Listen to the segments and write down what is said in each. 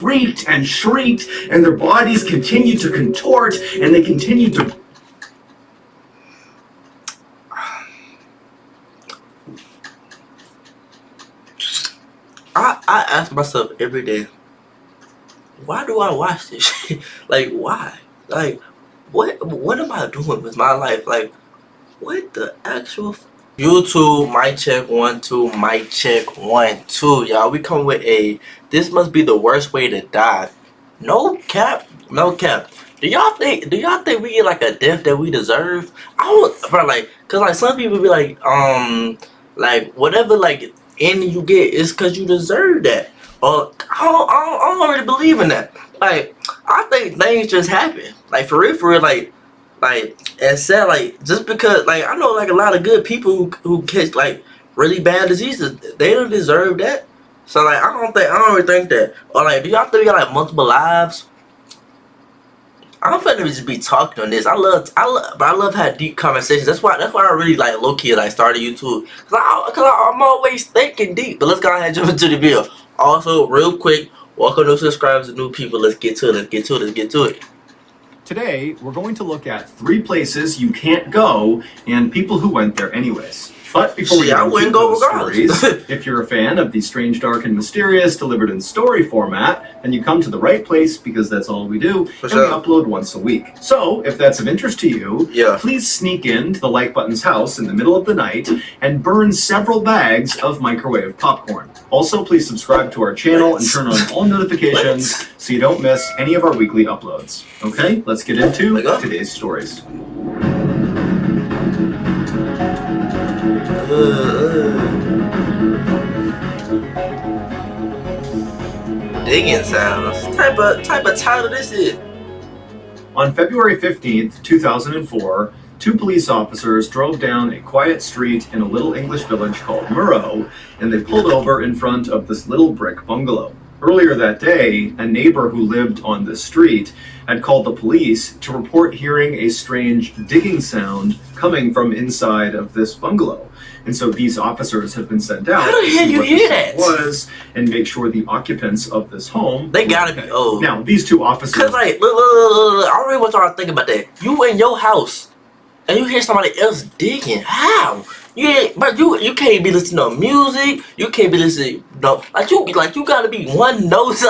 shrieked and shrieked, and their bodies continued to contort, and they continued to... I ask myself every day, why do I watch this shit? Like, why? Like, what am I doing with my life? Like, what the actual... YouTube, mic check 1 2, mic check 1 2, y'all. We come with a, this must be the worst way to die. No cap, no cap. Do y'all think we get like a death that we deserve? I don't, bro. Like, cause like some people be like whatever like ending you get is cause you deserve that. Or I don't really believe in that. Like, I think things just happen. Like for real, like and said, like, just because, like, I know like a lot of good people who catch like really bad diseases, they don't deserve that. So like, I don't really think that. Or like, do y'all think we got like multiple lives? I'm finna just be talking on this. I love having deep conversations. That's why I really like low key like started YouTube, cause I'm always thinking deep. But let's go ahead and jump into the video. Also, real quick, welcome new subscribers and new people. Let's get to it. Today, we're going to look at 3 places you can't go and people who went there anyways. But before we get into those stories, if you're a fan of the strange, dark, and mysterious delivered in story format, then you come to the right place because that's all we do, we upload once a week. So, if that's of interest to you, please sneak into the like button's house in the middle of the night and burn several bags of microwave popcorn. Also, please subscribe to our channel and turn on all notifications so you don't miss any of our weekly uploads. Okay, let's get into today's stories. Digging sounds. Type of title this is. On February 15th, 2004, 2 police officers drove down a quiet street in a little English village called Murroe, and they pulled over in front of this little brick bungalow. Earlier that day, a neighbor who lived on this street had called the police to report hearing a strange digging sound coming from inside of this bungalow. And so these officers have been sent out to see what this was and make sure the occupants of this home... They gotta be old. Now, these 2 officers... Cause like, look, I really want y'all to think about that. You in your house, and you hear somebody else digging. How? But you can't be listening to music. You can't be listening. No, like you gotta be one nosy.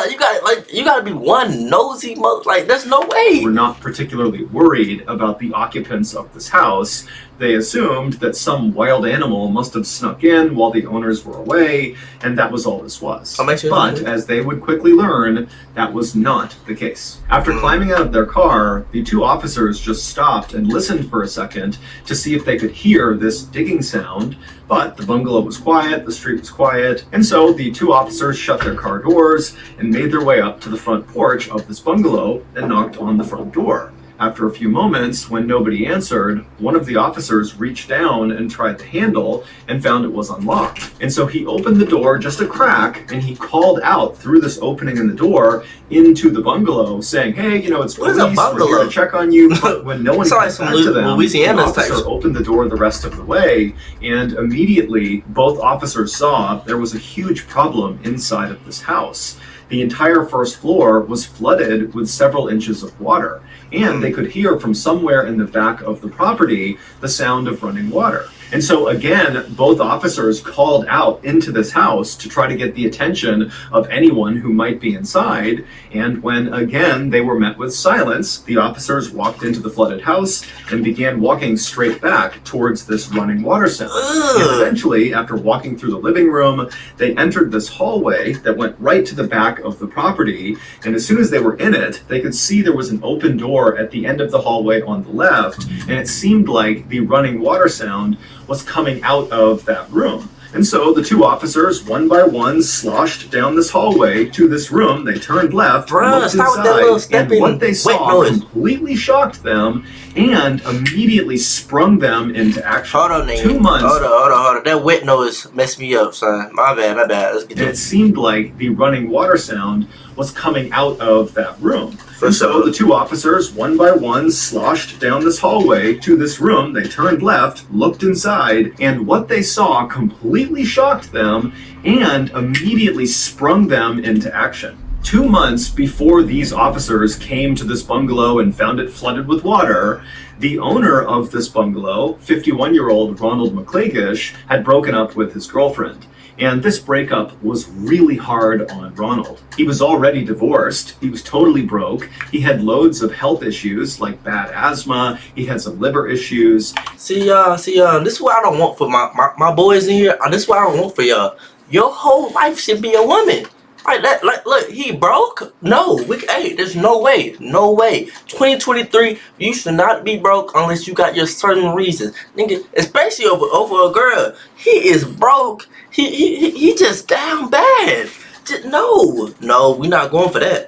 You gotta be one nosy. Like there's no way. We're not particularly worried about the occupants of this house. They assumed that some wild animal must have snuck in while the owners were away, and that was all this was. But as they would quickly learn, that was not the case. After climbing out of their car, the 2 officers just stopped and listened for a second to see if they could hear this digging sound, but the bungalow was quiet, the street was quiet, and so the 2 officers shut their car doors and made their way up to the front porch of this bungalow and knocked on the front door. After a few moments, when nobody answered, one of the officers reached down and tried the handle and found it was unlocked. And so he opened the door just a crack and he called out through this opening in the door into the bungalow saying, "Hey, you know, it's police, we're here to check on you." But when no one got back to them, the officer opened the door the rest of the way, and immediately both officers saw there was a huge problem inside of this house. The entire first floor was flooded with several inches of water, and they could hear from somewhere in the back of the property the sound of running water. And so again, both officers called out into this house to try to get the attention of anyone who might be inside. And when again they were met with silence, the officers walked into the flooded house and began walking straight back towards this running water sound. And eventually, after walking through the living room, they entered this hallway that went right to the back of the property. And as soon as they were in it, they could see there was an open door at the end of the hallway on the left. And it seemed like the running water sound was coming out of that room. And so the 2 officers, one by one, sloshed down this hallway to this room. They turned left, looked inside, and what they saw completely shocked them and immediately sprung them into action. Hold on, nigga. 2 months. Hold on. That wet noise messed me up, son. My bad. Let's get it. Seemed like the running water sound was coming out of that room. And so the 2 officers, one by one, sloshed down this hallway to this room. They turned left, looked inside, and what they saw completely shocked them and immediately sprung them into action. 2 months before these officers came to this bungalow and found it flooded with water, the owner of this bungalow, 51-year-old Ronald McClagish, had broken up with his girlfriend. And this breakup was really hard on Ronald. He was already divorced. He was totally broke. He had loads of health issues like bad asthma. He had some liver issues. See, this is what I don't want for my boys in here. This is what I don't want for y'all. Your whole life should be a woman. Look, he broke? No, hey, there's no way. 2023, you should not be broke unless you got your certain reasons. Nigga, especially over a girl. He is broke. He just down bad. No, we're not going for that.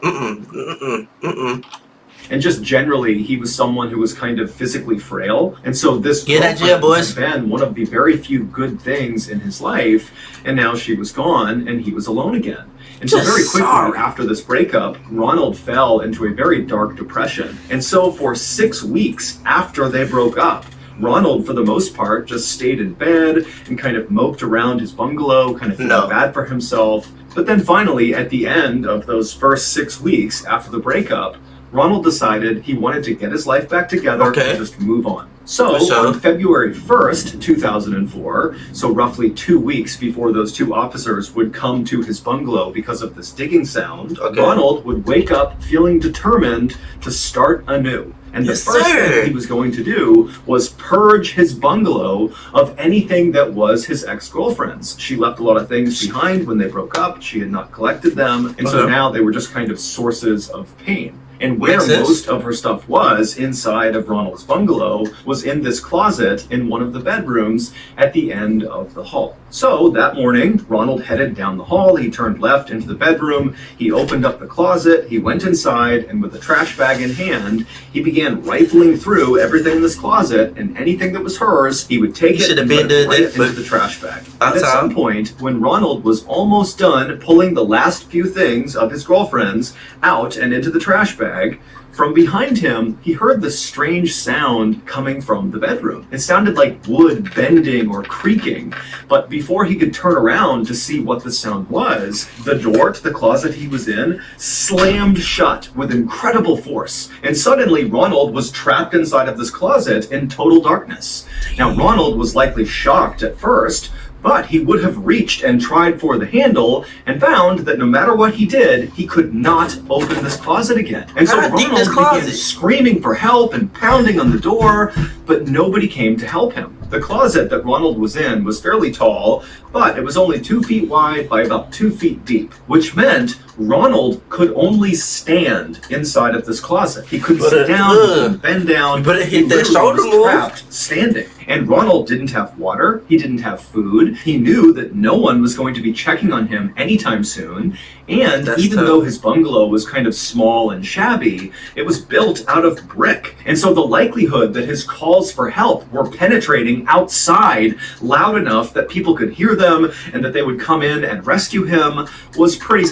And just generally, he was someone who was kind of physically frail. And so this girlfriend had been one of the very few good things in his life. And now she was gone and he was alone again. And so very quickly after this breakup, Ronald fell into a very dark depression. And so for 6 weeks after they broke up, Ronald, for the most part, just stayed in bed and kind of moped around his bungalow, kind of feeling bad for himself. But then finally, at the end of those first 6 weeks after the breakup, Ronald decided he wanted to get his life back together and just move on. So on February 1st, 2004, so roughly 2 weeks before those two officers would come to his bungalow because of this digging sound, Ronald would wake up feeling determined to start anew. And the first thing he was going to do was purge his bungalow of anything that was his ex-girlfriend's. She left a lot of things behind when they broke up. She had not collected them. And so now they were just kind of sources of pain. And where most of her stuff was inside of Ronald's bungalow was in this closet in one of the bedrooms at the end of the hall. So that morning, Ronald headed down the hall. He turned left into the bedroom. He opened up the closet. He went inside, and with a trash bag in hand, he began rifling through everything in this closet, and anything that was hers, he would take it and put it right into the trash bag. And at some point, when Ronald was almost done pulling the last few things of his girlfriend's out and into the trash bag, from behind him, he heard this strange sound coming from the bedroom. It sounded like wood bending or creaking, but before he could turn around to see what the sound was, the door to the closet he was in slammed shut with incredible force, and suddenly Ronald was trapped inside of this closet in total darkness. Now, Ronald was likely shocked at first, but he would have reached and tried for the handle and found that no matter what he did, he could not open this closet again. And so Ronald began screaming for help and pounding on the door, but nobody came to help him. The closet that Ronald was in was fairly tall, but it was only 2 feet wide by about 2 feet deep, which meant Ronald could only stand inside of this closet. He couldn't sit down, he couldn't bend down. But he was trapped standing. And Ronald didn't have water, he didn't have food, he knew that no one was going to be checking on him anytime soon, and even though his bungalow was kind of small and shabby, it was built out of brick. And so the likelihood that his calls for help were penetrating outside loud enough that people could hear them and that they would come in and rescue him was pretty...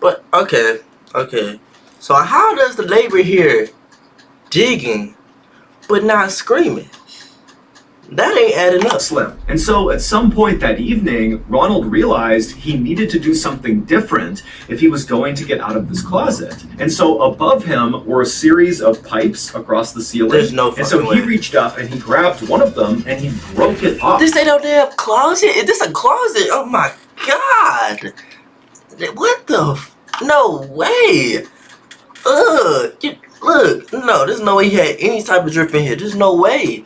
But, okay. So how does the neighbor hear digging but not screaming? That ain't adding up. Slim. And so at some point that evening, Ronald realized he needed to do something different if he was going to get out of this closet. And so above him were a series of pipes across the ceiling. There's no fucking way. And so he reached up and he grabbed one of them and he broke it off. This ain't no damn closet. Is this a closet? Oh my God. What the? No way. Look, no, there's no way he had any type of drip in here. There's no way.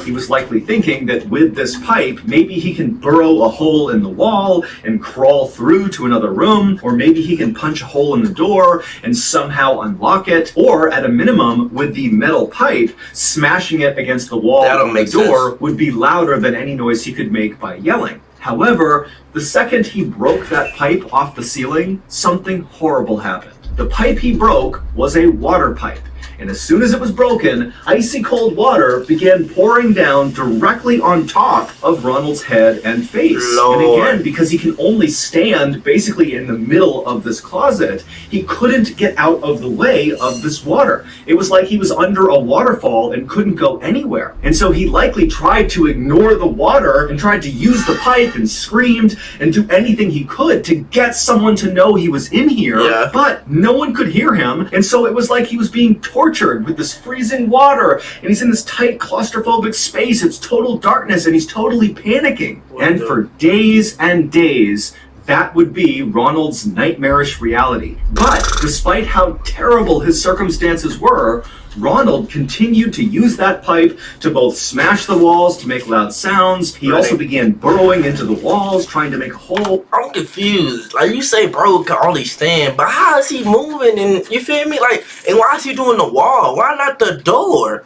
He was likely thinking that with this pipe, maybe he can burrow a hole in the wall and crawl through to another room, or maybe he can punch a hole in the door and somehow unlock it, or at a minimum, with the metal pipe, smashing it against the wall of the door would be louder than any noise he could make by yelling. However, the second he broke that pipe off the ceiling, something horrible happened. The pipe he broke was a water pipe. and as soon as it was broken, icy cold water began pouring down directly on top of Ronald's head and face. Lord. And again, because he can only stand basically in the middle of this closet, he couldn't get out of the way of this water. It was like he was under a waterfall and couldn't go anywhere. And so he likely tried to ignore the water and tried to use the pipe and screamed and do anything he could to get someone to know he was in here. Yeah. But no one could hear him. And so it was like he was being tortured with this freezing water. And he's in this tight claustrophobic space. It's total darkness and he's totally panicking. And for days and days, that would be Ronald's nightmarish reality. But despite how terrible his circumstances were, Ronald continued to use that pipe to both smash the walls to make loud sounds. He also began burrowing into the walls, trying to make a hole. I'm confused. Like, you say bro can only stand, but how is he moving? And you feel me? Like, and why is he doing the wall? Why not the door?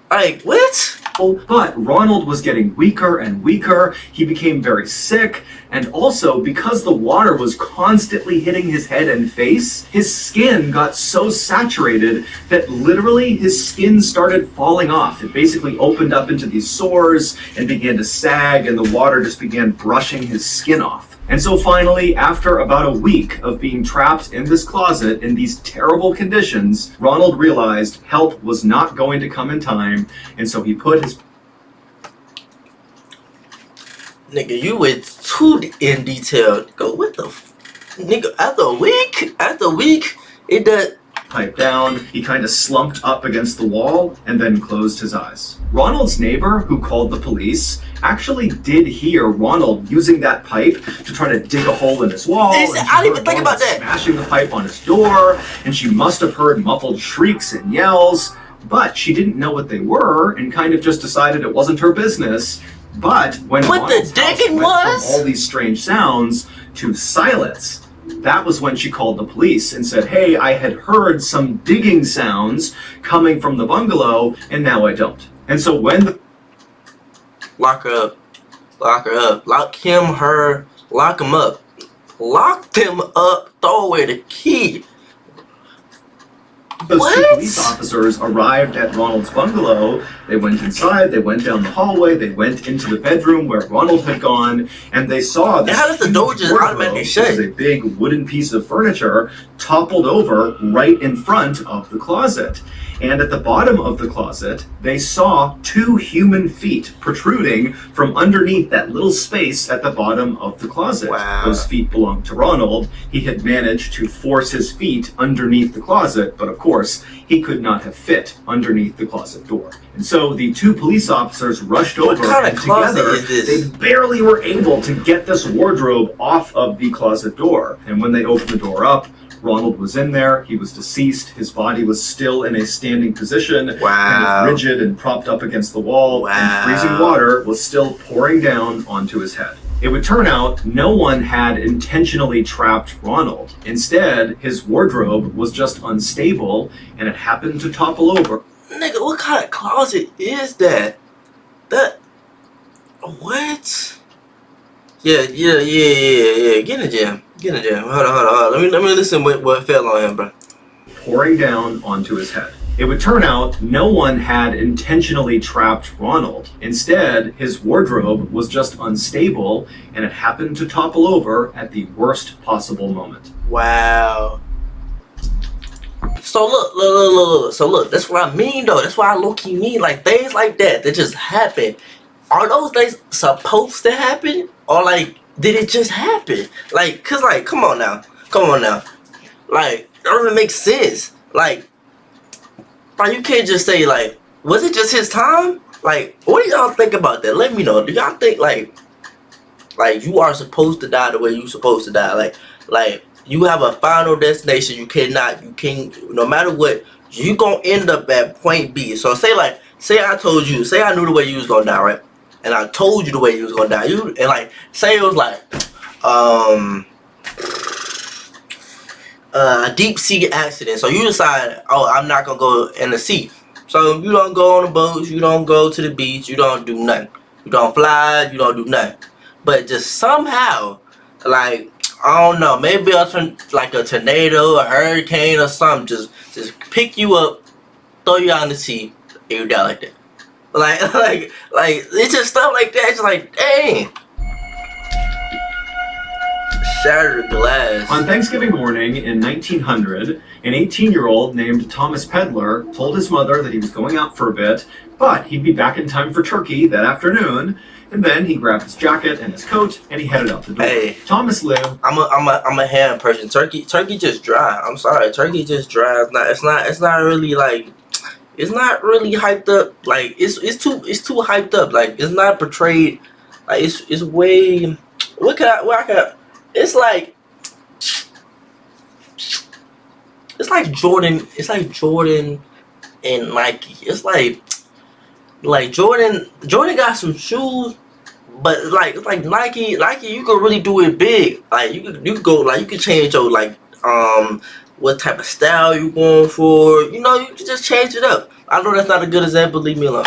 Like, what? But Ronald was getting weaker and weaker. He became very sick. And also, because the water was constantly hitting his head and face, his skin got so saturated that literally his skin started falling off. It basically opened up into these sores and began to sag, and the water just began brushing his skin off. And so finally, after about a week of being trapped in this closet in these terrible conditions, Ronald realized help was not going to come in time, and so he put his... Nigga, you went too in detail. Go, what the nigga, after a week, it does... pipe down, he kind of slumped up against the wall, and then closed his eyes. Ronald's neighbor, who called the police, actually did hear Ronald using that pipe to try to dig a hole in his wall. I didn't even think about that. Smashing the pipe on his door, and she must have heard muffled shrieks and yells, but she didn't know what they were, and kind of just decided it wasn't her business. But when Ronald's house went from all these strange sounds to silence, that was when she called the police and said, hey, I had heard some digging sounds coming from the bungalow, and now I don't. And so when the... Lock her up. Lock her up. Lock him, her. Lock him up. Lock them up. Throw away the key. Those two police officers arrived at Ronald's bungalow. They went inside, they went down the hallway, they went into the bedroom where Ronald had gone, and they saw this. How does the door just automatically shut? A big wooden piece of furniture toppled over right in front of the closet. And at the bottom of the closet, they saw two human feet protruding from underneath that little space at the bottom of the closet. Wow. Those feet belonged to Ronald. He had managed to force his feet underneath the closet, but of course, he could not have fit underneath the closet door. And so the two police officers rushed over, and together they barely were able to get this wardrobe off of the closet door. And when they opened the door up, Ronald was in there. He was deceased. His body was still in a standing position, kind of rigid and propped up against the wall, and freezing water was still pouring down onto his head. It would turn out no one had intentionally trapped Ronald. Instead, his wardrobe was just unstable, and it happened to topple over. Nigga, what kind of closet is that? What? Yeah. Get in the gym. Hold on. Let me listen what fell on him, bro. Pouring down onto his head. It would turn out no one had intentionally trapped Ronald. Instead, his wardrobe was just unstable, and it happened to topple over at the worst possible moment. Wow. So look. So look, that's what I mean though. That's what I low-key mean. Like, things like that just happen. Are those things supposed to happen? Or like, did it just happen? Like, cause like, come on now. Like, it don't even make sense. Like, you can't just say like, was it just his time? Like, what do y'all think about that? Let me know. Do y'all think like you are supposed to die the way you supposed to die? Like you have a final destination. You can't, no matter what, you gonna end up at point B. So say I knew the way you was gonna die, right? And I told you the way you was gonna die. Say it was like, a deep sea accident. So you decide, oh, I'm not gonna go in the sea. So you don't go on the boats, you don't go to the beach, you don't do nothing. You don't fly, you don't do nothing. But just somehow, like, I don't know, maybe a tornado, a hurricane or something, just pick you up throw you out in the sea and you die like that. Like it's just stuff like that. It's like, dang. Shattered glass. On Thanksgiving morning in 1900, an 18-year-old named Thomas Pedler told his mother that he was going out for a bit, but he'd be back in time for turkey that afternoon. And then he grabbed his jacket and his coat and he headed out the door. Hey, Thomas lived. I'm a ham person. Turkey just dry. I'm sorry, turkey just dry. It's not really like. It's not really hyped up. Like it's too hyped up. Like it's not portrayed. Like it's way. It's like Jordan. It's like Jordan and Nike. It's like Jordan got some shoes, but it's like Nike. You could really do it big. Like you could go. Like you could change your what type of style you going for. You know, you can just change it up. I know that's not a good example. Leave me alone.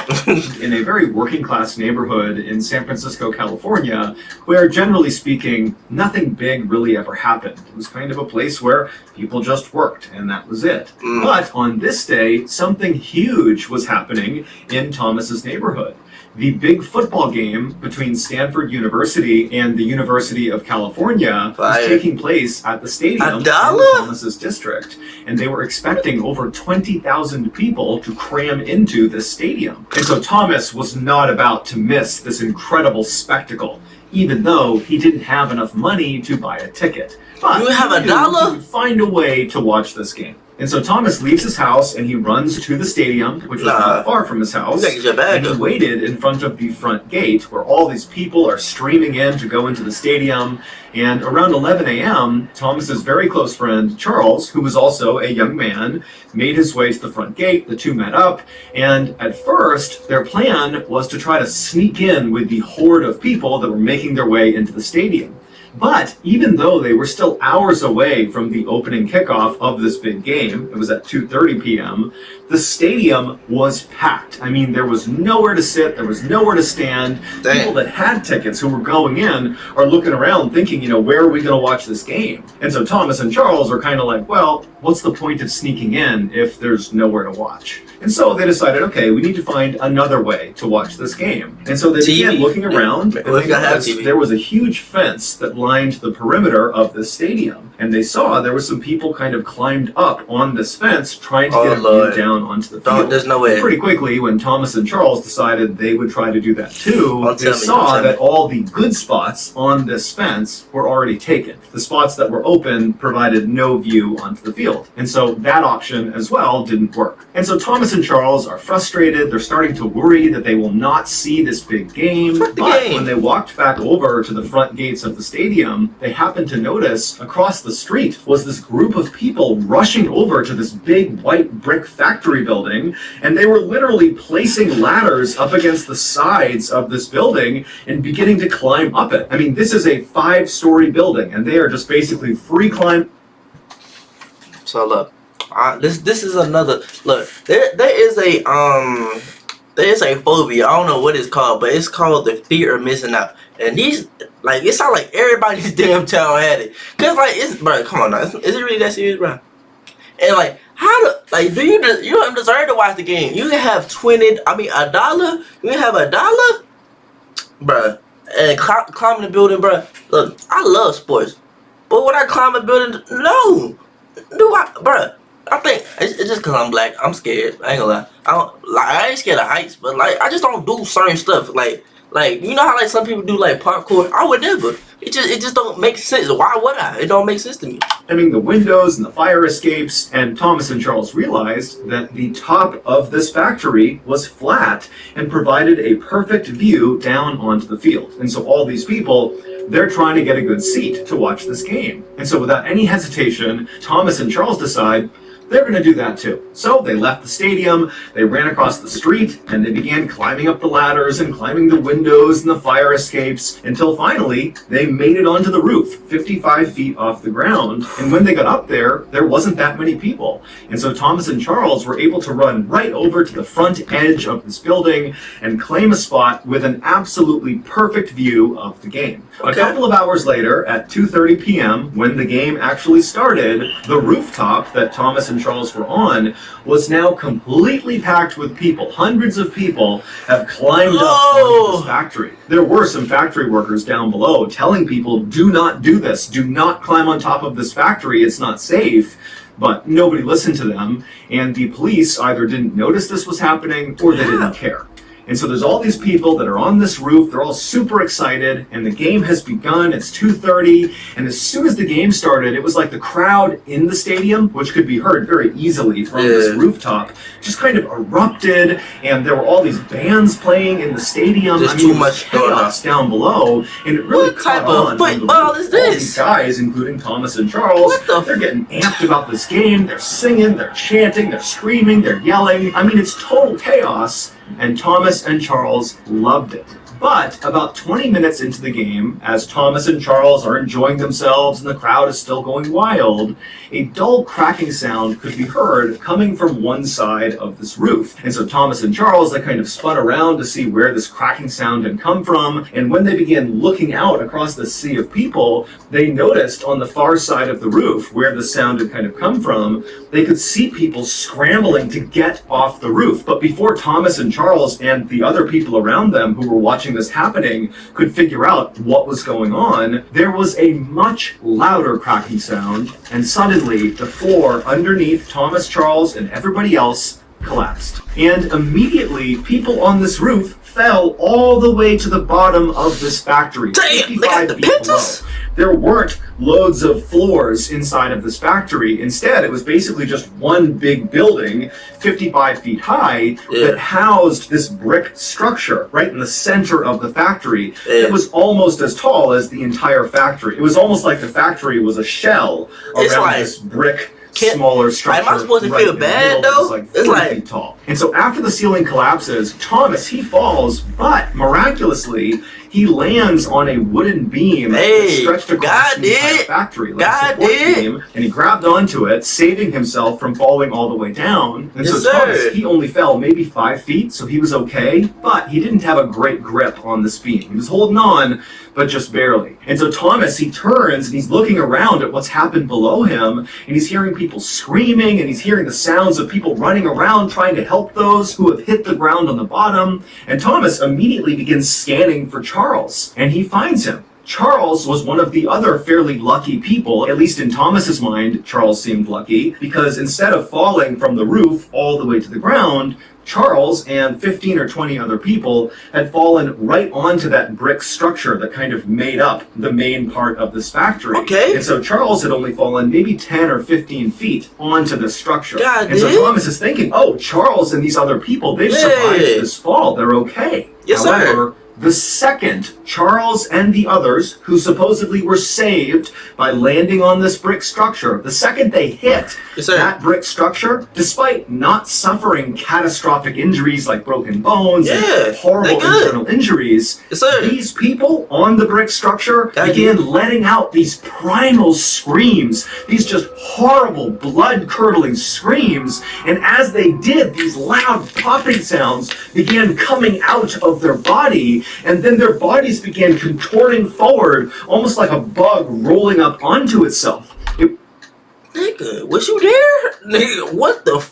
In a very working class neighborhood in San Francisco, California, where generally speaking, nothing big really ever happened. It was kind of a place where people just worked, and that was it. But on this day, something huge was happening in Thomas's neighborhood. The big football game between Stanford University and the University of California was taking place at the stadium in Thomas's district. And they were expecting over 20,000 people to cram into this stadium. And so Thomas was not about to miss this incredible spectacle, even though he didn't have enough money to buy a ticket. But you have $1? He would find a way to watch this game. And so Thomas leaves his house and he runs to the stadium, which was not far from his house. And he waited in front of the front gate where all these people are streaming in to go into the stadium. And around 11 a.m., Thomas's very close friend, Charles, who was also a young man, made his way to the front gate. The two met up. And at first, their plan was to try to sneak in with the horde of people that were making their way into the stadium. But even though they were still hours away from the opening kickoff of this big game, it was at 2:30 p.m., the stadium was packed. I mean, there was nowhere to sit, there was nowhere to stand. Dang. People that had tickets who were going in are looking around thinking, where are we going to watch this game? And so Thomas and Charles are kind of like, well, what's the point of sneaking in if there's nowhere to watch? And so they decided, okay, we need to find another way to watch this game. And so they began looking around, and there was a huge fence that lined the perimeter of the stadium. And they saw there were some people kind of climbed up on this fence trying to get a view down onto the field. There's no way. Pretty quickly, when Thomas and Charles decided they would try to do that too, they saw that all the good spots on this fence were already taken. The spots that were open provided no view onto the field. And so that option as well didn't work. And so Thomas and Charles are frustrated. They're starting to worry that they will not see this big game. But when they walked back over to the front gates of the stadium, they happened to notice across the street was this group of people rushing over to this big white brick factory building, and they were literally placing ladders up against the sides of this building and beginning to climb up it. I mean, this is a 5-story building, and they are just basically free climb. So look, this is another look. There is a phobia. I don't know what it's called, but it's called the fear of missing out. And these, like, it sounds like everybody's damn town had it. Cause like, bro, come on now, is it really that serious, bro? And like, do you don't deserve to watch the game? You can have $1. You can have $1, bro, and climbing the building, bro. Look, I love sports, but when I climb a building, no, bro. I think it's just because I'm black. I'm scared. I ain't gonna lie. I ain't scared of heights, but like I just don't do certain stuff. Like you know how like some people do like parkour. I would never. It just don't make sense. Why would I? It don't make sense to me. I mean, the windows and the fire escapes, and Thomas and Charles realized that the top of this factory was flat and provided a perfect view down onto the field. And so all these people, they're trying to get a good seat to watch this game. And so without any hesitation, Thomas and Charles decide they're going to do that too. So they left the stadium, they ran across the street, and they began climbing up the ladders and climbing the windows and the fire escapes until finally they made it onto the roof, 55 feet off the ground. And when they got up there wasn't that many people. And so Thomas and Charles were able to run right over to the front edge of this building and claim a spot with an absolutely perfect view of the game. A couple of hours later, at 2:30 p.m., when the game actually started, the rooftop that Thomas and Charles were on was now completely packed with people. Hundreds of people have climbed up onto this factory. There were some factory workers down below telling people, do not do this. Do not climb on top of this factory. It's not safe. But nobody listened to them, and the police either didn't notice this was happening or they didn't care. And so there's all these people that are on this roof, they're all super excited, and the game has begun, it's 2:30, and as soon as the game started, it was like the crowd in the stadium, which could be heard very easily from this rooftop, just kind of erupted, and there were all these bands playing in the stadium. There's too much chaos down below, and it really caught on. What football is this? All these guys, including Thomas and Charles, they're getting amped about this game, they're singing, they're chanting, they're screaming, they're yelling. I mean, it's total chaos. And Thomas and Charles loved it. But about 20 minutes into the game, as Thomas and Charles are enjoying themselves and the crowd is still going wild, a dull cracking sound could be heard coming from one side of this roof. And so Thomas and Charles, they kind of spun around to see where this cracking sound had come from. And when they began looking out across the sea of people, they noticed on the far side of the roof, where the sound had kind of come from, they could see people scrambling to get off the roof. But before Thomas and Charles and the other people around them who were watching this happening could figure out what was going on, there was a much louder cracking sound, and suddenly the floor underneath Thomas, Charles, and everybody else collapsed. And immediately, people on this roof fell all the way to the bottom of this factory. Damn, they got the pictures? There weren't loads of floors inside of this factory. Instead, it was basically just one big building, 55 feet high, that housed this brick structure right in the center of the factory. It was almost as tall as the entire factory. It was almost like the factory was a shell around this brick smaller structure. Am I supposed to feel bad though? It's like 40 feet tall. And so after the ceiling collapses, Thomas, he falls, but miraculously, he lands on a wooden beam that stretched across the entire factory, like a support beam, and he grabbed onto it, saving himself from falling all the way down. And so Thomas, he only fell maybe 5 feet, so he was okay, but he didn't have a great grip on this beam. He was holding on, but just barely. And so Thomas, he turns and he's looking around at what's happened below him, and he's hearing people screaming, and he's hearing the sounds of people running around trying to help those who have hit the ground on the bottom. And Thomas immediately begins scanning for Charles, and he finds him. Charles was one of the other fairly lucky people, at least in Thomas's mind, Charles seemed lucky, because instead of falling from the roof all the way to the ground, Charles and 15 or 20 other people had fallen right onto that brick structure that kind of made up the main part of this factory. Okay. And so Charles had only fallen maybe 10 or 15 feet onto this structure. And so Thomas is thinking, oh, Charles and these other people, they've survived this fall. They're okay. However, the second Charles and the others, who supposedly were saved by landing on this brick structure, the second they hit that brick structure, despite not suffering catastrophic injuries like broken bones and horrible internal injuries, these people on the brick structure began letting out these primal screams, these just horrible, blood-curdling screams, and as they did, these loud popping sounds began coming out of their body, and then their bodies began contorting forward, almost like a bug rolling up onto itself. Nigga, was you there? Nigga, what the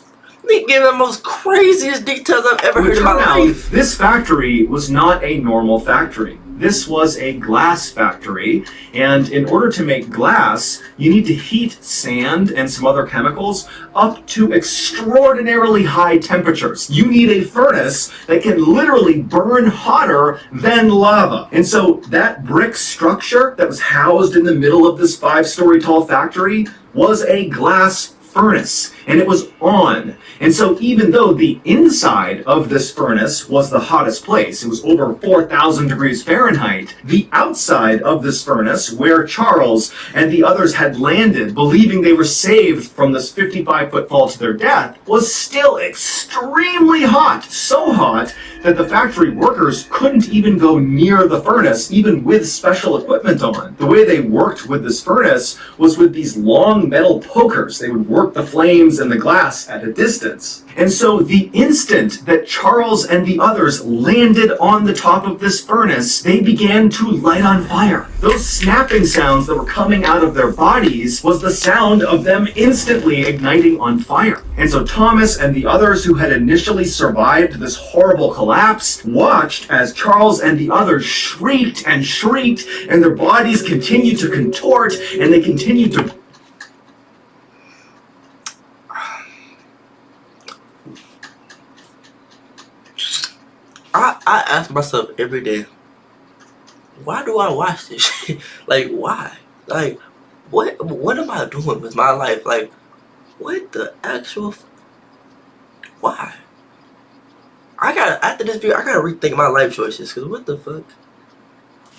Nigga gave the most craziest details I've ever heard in my life. This factory was not a normal factory. This was a glass factory, and in order to make glass, you need to heat sand and some other chemicals up to extraordinarily high temperatures. You need a furnace that can literally burn hotter than lava. And so that brick structure that was housed in the middle of this 5-story tall factory was a glass furnace, and it was on. And so even though the inside of this furnace was the hottest place, it was over 4,000 degrees Fahrenheit, the outside of this furnace, where Charles and the others had landed, believing they were saved from this 55-foot fall to their death, was still extremely hot. So hot that the factory workers couldn't even go near the furnace, even with special equipment on. The way they worked with this furnace was with these long metal pokers. They would work the flames in the glass at a distance. And so the instant that Charles and the others landed on the top of this furnace, they began to light on fire. Those snapping sounds that were coming out of their bodies was the sound of them instantly igniting on fire. And so Thomas and the others who had initially survived this horrible collapse watched as Charles and the others shrieked and shrieked, and their bodies continued to contort, and they continued to... I ask myself every day, why do I watch this shit? Like, why? Like, what am I doing with my life? Like, what the actual... Why? After this video, I gotta rethink my life choices, because what the fuck?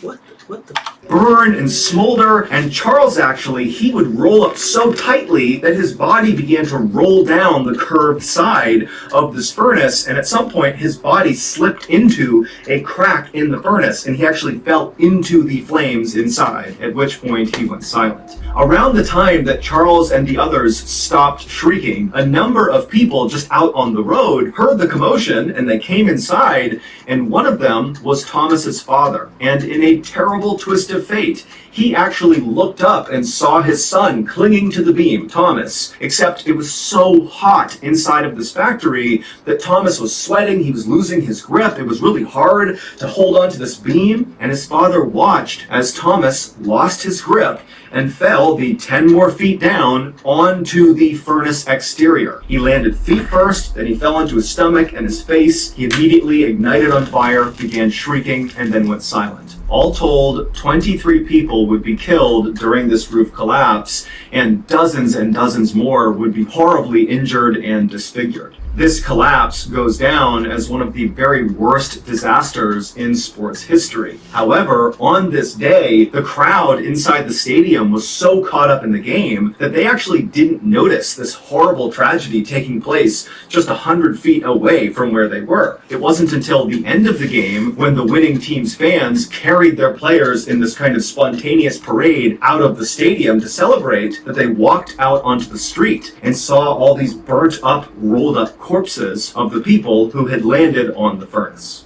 What the... burn and smolder, and Charles actually, he would roll up so tightly that his body began to roll down the curved side of this furnace, and at some point his body slipped into a crack in the furnace, and he actually fell into the flames inside, at which point he went silent. Around the time that Charles and the others stopped shrieking, a number of people just out on the road heard the commotion, and they came inside, and one of them was Thomas's father, and in a terrible twist of fate, he actually looked up and saw his son clinging to the beam, Thomas, except it was so hot inside of this factory that Thomas was sweating, he was losing his grip, it was really hard to hold onto this beam, and his father watched as Thomas lost his grip and fell the 10 more feet down onto the furnace exterior. He landed feet first, then he fell onto his stomach and his face. He immediately ignited on fire, began shrieking, and then went silent. All told, 23 people would be killed during this roof collapse, and dozens more would be horribly injured and disfigured. This collapse goes down as one of the very worst disasters in sports history. However, on this day, the crowd inside the stadium was so caught up in the game that they actually didn't notice this horrible tragedy taking place just 100 feet away from where they were. It wasn't until the end of the game, when the winning team's fans carried their players in this kind of spontaneous parade out of the stadium to celebrate, that they walked out onto the street and saw all these burnt up, rolled up corpses of the people who had landed on the furnace.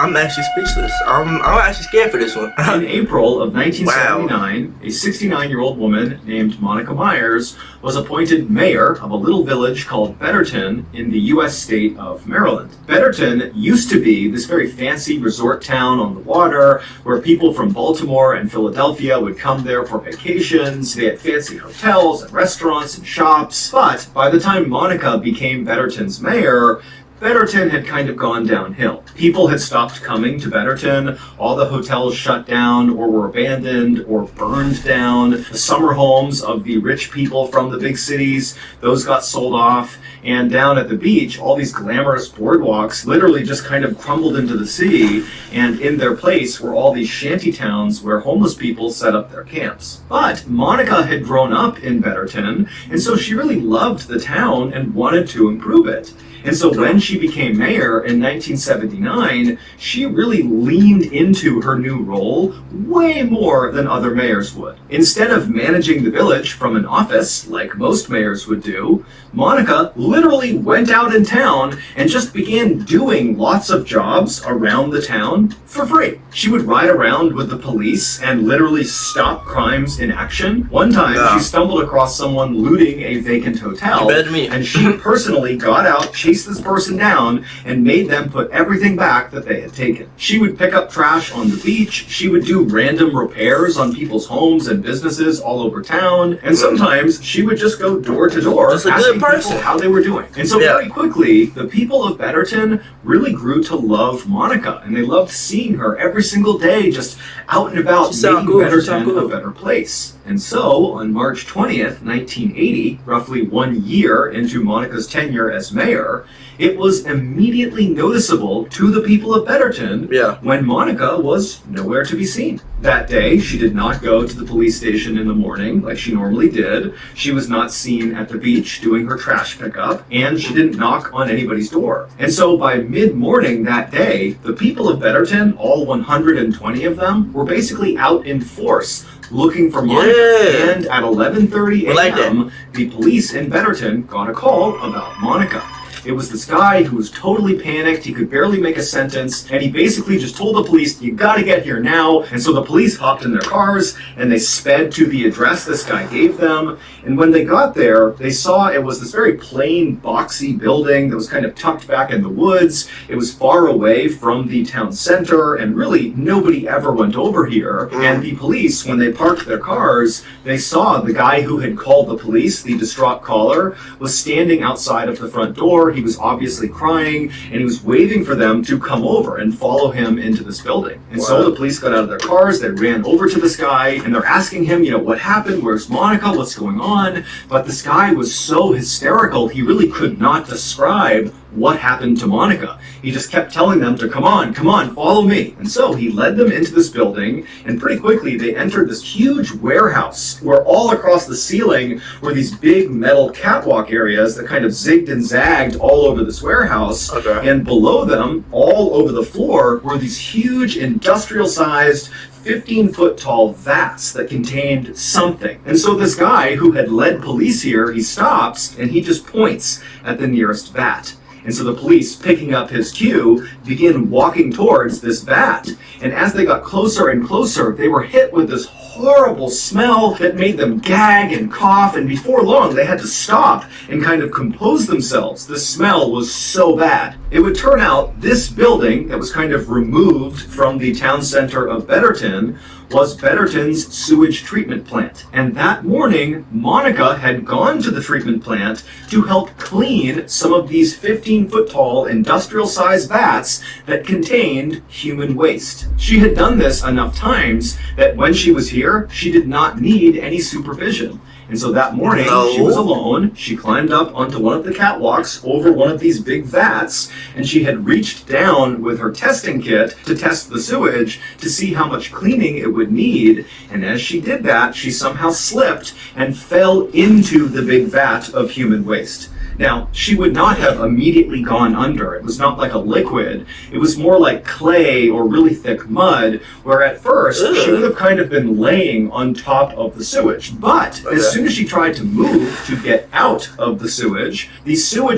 I'm actually speechless. I'm actually scared for this one. In April of 1979, a 69-year-old woman named Monica Myers was appointed mayor of a little village called Betterton in the U.S. state of Maryland. Betterton used to be this very fancy resort town on the water where people from Baltimore and Philadelphia would come there for vacations. They had fancy hotels and restaurants and shops. But by the time Monica became Betterton's mayor, Betterton had kind of gone downhill. People had stopped coming to Betterton, all the hotels shut down or were abandoned or burned down. The summer homes of the rich people from the big cities, those got sold off. And down at the beach, all these glamorous boardwalks literally just kind of crumbled into the sea, and in their place were all these shanty towns where homeless people set up their camps. But Monica had grown up in Betterton, and so she really loved the town and wanted to improve it. And so when she became mayor in 1979, she really leaned into her new role way more than other mayors would. Instead of managing the village from an office, like most mayors would do, Monica literally went out in town and just began doing lots of jobs around the town for free. She would ride around with the police and literally stop crimes in action. One time, she stumbled across someone looting a vacant hotel, and she personally got out, chased this person down, and made them put everything back that they had taken. She would pick up trash on the beach, she would do random repairs on people's homes and businesses all over town, and sometimes she would just go door to door asking people how they were doing. And so very quickly, the people of Betterton really grew to love Monica, and they loved seeing her every single day just out and about making Betterton a better place. And so, on March 20th, 1980, roughly 1 year into Monica's tenure as mayor, it was immediately noticeable to the people of Betterton when Monica was nowhere to be seen. That day, she did not go to the police station in the morning like she normally did. She was not seen at the beach doing her trash pickup, and she didn't knock on anybody's door. And so by mid-morning that day, the people of Betterton, all 120 of them, were basically out in force looking for Monica. Yeah. And at 11:30 a.m., the police in Betterton got a call about Monica. It was this guy who was totally panicked. He could barely make a sentence, and he basically just told the police, "You gotta get here now." And so the police hopped in their cars and they sped to the address this guy gave them. And when they got there, they saw it was this very plain, boxy building that was kind of tucked back in the woods. It was far away from the town center, and really nobody ever went over here. And the police, when they parked their cars, they saw the guy who had called the police, the distraught caller, was standing outside of the front door. He was obviously crying, and he was waving for them to come over and follow him into this building. And so the police got out of their cars, they ran over to this guy, and they're asking him, what happened? Where's Monica? What's going on? But this guy was so hysterical, he really could not describe what happened to Monica. He just kept telling them to come on, follow me. And so he led them into this building, and pretty quickly they entered this huge warehouse where all across the ceiling were these big metal catwalk areas that kind of zigged and zagged all over this warehouse. Okay. And below them, all over the floor, were these huge industrial-sized 15-foot tall vats that contained something. And so this guy who had led police here, he stops and he just points at the nearest vat. And so the police, picking up his cue, begin walking towards this vat. And as they got closer and closer, they were hit with this horrible smell that made them gag and cough, and before long they had to stop and kind of compose themselves. The smell was so bad. It would turn out this building that was kind of removed from the town center of Betterton was Betterton's sewage treatment plant. And that morning, Monica had gone to the treatment plant to help clean some of these 15-foot tall industrial-sized vats that contained human waste. She had done this enough times that when she was here, she did not need any supervision. And so that morning, she was alone. She climbed up onto one of the catwalks over one of these big vats, and she had reached down with her testing kit to test the sewage to see how much cleaning it would need. And as she did that, she somehow slipped and fell into the big vat of human waste. Now, she would not have immediately gone under. It was not like a liquid. It was more like clay or really thick mud, where at first she would have kind of been laying on top of the sewage. But as soon as she tried to move to get out of the sewage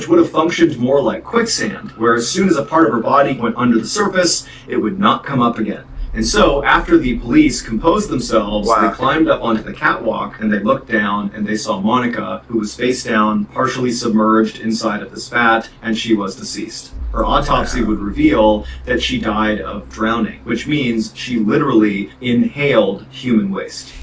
would have functioned more like quicksand, where as soon as a part of her body went under the surface, it would not come up again. And so, after the police composed themselves, they climbed up onto the catwalk and they looked down and they saw Monica, who was face down, partially submerged inside of this vat, and she was deceased. Her autopsy would reveal that she died of drowning, which means she literally inhaled human waste.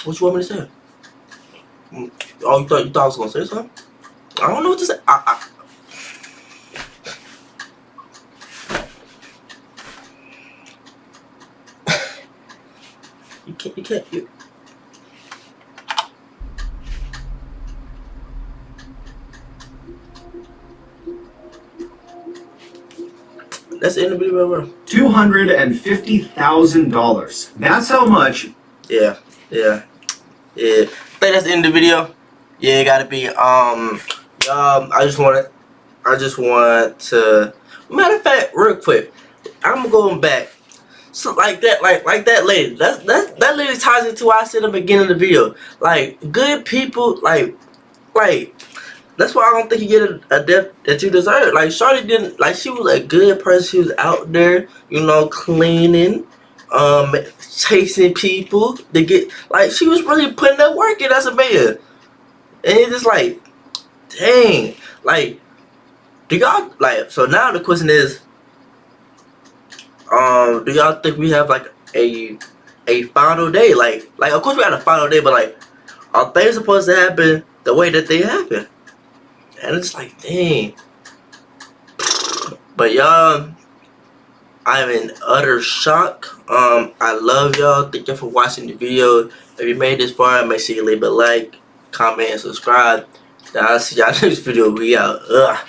What you want me to say? Oh, you thought I was gonna say something? I don't know what to say. You can't. That's the end of the video, bro. $250,000. That's how much. Yeah. I think that's the end of the video. Yeah, it gotta be. I just want to. Matter of fact, real quick, I'm going back. So like that lady. That lady ties into what I said in the beginning of the video. Like good people, like. That's why I don't think you get a death that you deserve. Like Shawty didn't. Like she was a good person. She was out there, cleaning. Chasing people to get, like, she was really putting that work in as a man. And it's just like, dang, like, do y'all, like, so now the question is, do y'all think we have, like, a final day? Like, of course we had a final day, but, like, are things supposed to happen the way that they happen? And it's like, dang. But y'all, I'm in utter shock. I love y'all. Thank you for watching the video. If you made this far, make sure you leave a like, comment, and subscribe. Now I'll see y'all next video. We out. Ugh.